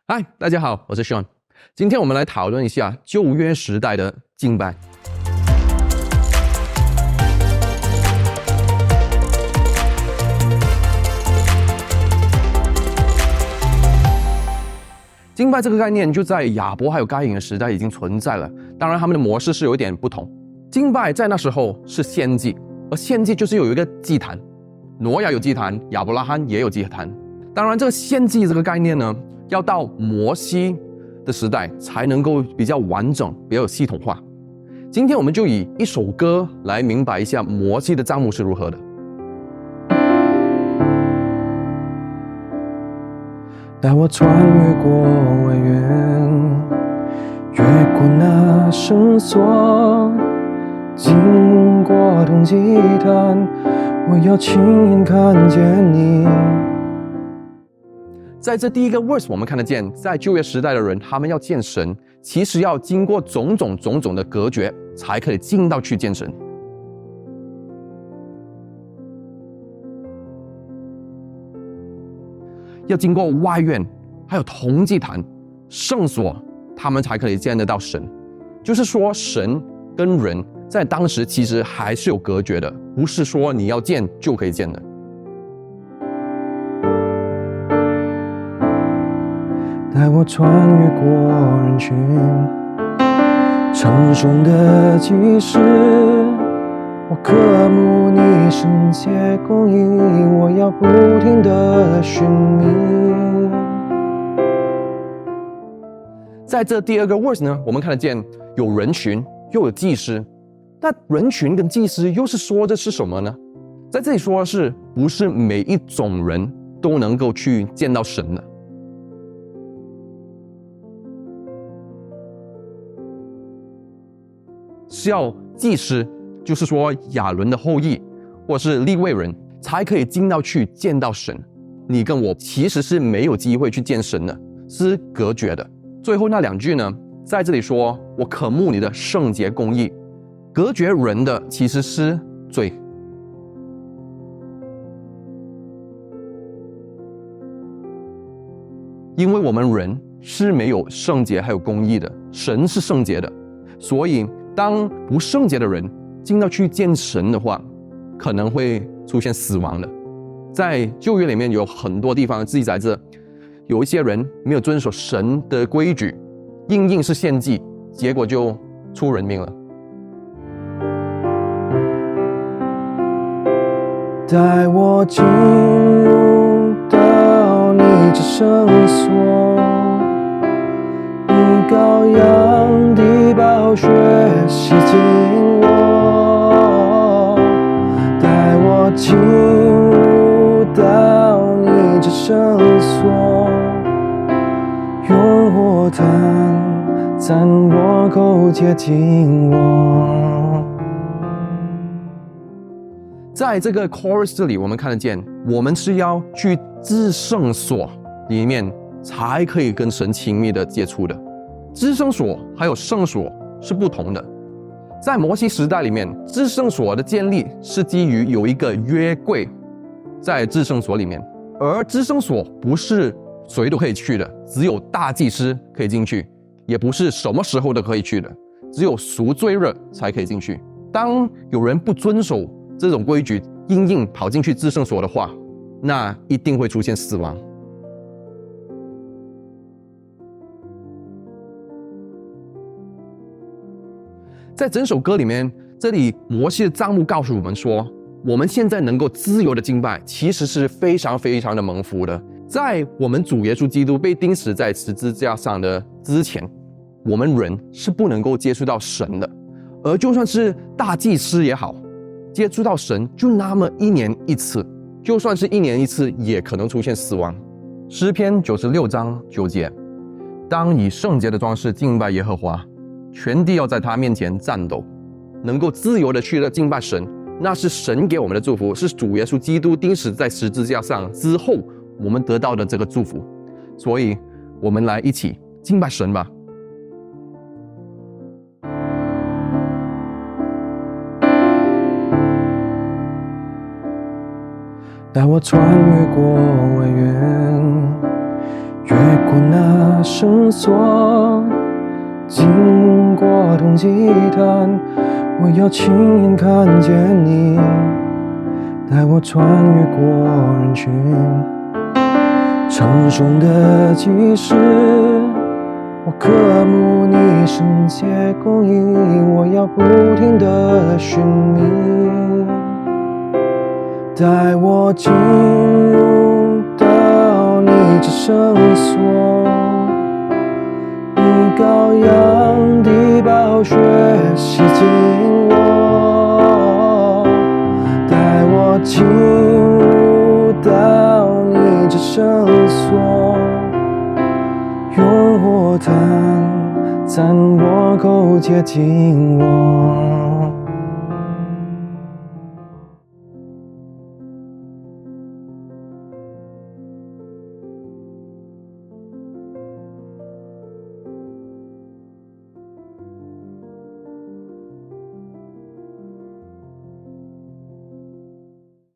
嗨，大家好，我是 Sean。今天我们来讨论一下旧约时代的敬拜。敬拜这个概念就在亚伯还有该隐的时代已经存在了，当然他们的模式是有一点不同。敬拜在那时候是献祭，而献祭就是有一个祭坛，挪亚有祭坛，亚伯拉罕也有祭坛。当然，这个献祭这个概念呢，要到摩西的时代才能够比较完整、比较有系统化。今天我们就以一首歌来明白一下摩西的账目是如何的。带我穿越过外原，越过那绳索，经过铜祭坛，我要亲眼看见你。在这第一个 verse 我们看得见，在旧约时代的人，他们要见神，其实要经过种种的隔绝，才可以进到去见神。要经过外院，还有铜祭坛、圣所，他们才可以见得到神。就是说，神跟人在当时其实还是有隔绝的，不是说你要见就可以见的。带我穿越过人群，成双的祭司，我渴慕你圣洁供应，我要不停地寻觅。在这第二个 verse 呢，我们看得见有人群又有祭司，那人群跟祭司又是说的是什么呢？在这里说的是，不是每一种人都能够去见到神的。是要祭司，就是说亚伦的后裔，或是利未人，才可以进到去见到神。你跟我其实是没有机会去见神的，是隔绝的。最后那两句呢，在这里说我渴慕你的圣洁公义，隔绝人的其实是罪。因为我们人是没有圣洁还有公义的，神是圣洁的，所以当不圣洁的人进到去见神的话，可能会出现死亡的。在旧约里面有很多地方记载着，有一些人没有遵守神的规矩，硬是献祭，结果就出人命了。带我进入到你这圣所，以羔羊的宝血洗净我，带我进入到你这圣所，用火炭蘸我口洁净我。在这个 chorus 这里，我们看得见，我们是要去至圣所里面才可以跟神亲密的接触的。至圣所还有圣所是不同的。在摩西时代里面，至圣所的建立是基于有一个约柜在至圣所里面，而至圣所不是谁都可以去的，只有大祭司可以进去，也不是什么时候都可以去的，只有赎罪日才可以进去。当有人不遵守这种规矩，硬跑进去至圣所的话，那一定会出现死亡。在整首歌里面，这里摩西的账目告诉我们说，我们现在能够自由的敬拜，其实是非常的蒙福的。在我们主耶稣基督被钉死在十字架上的之前，我们人是不能够接触到神的，而就算是大祭司也好，接触到神就那么1年1次，就算是1年1次，也可能出现死亡。诗篇96章9节，当以圣洁的装饰敬拜耶和华，全地要在他面前战斗。能够自由的去了敬拜神，那是神给我们的祝福，是主耶稣基督钉死在十字架上之后我们得到的这个祝福。所以我们来一起敬拜神吧。带我穿越过外原，越过那绳索，经过东极滩，我要亲眼看见你，带我穿越过人群。成熟的即使我渴慕你圣洁公义，我要不停地寻觅，带我进入到你这圣所，以羔羊的宝血洗净我，带我进入到你这圣所，用火炭蘸我口，接近我。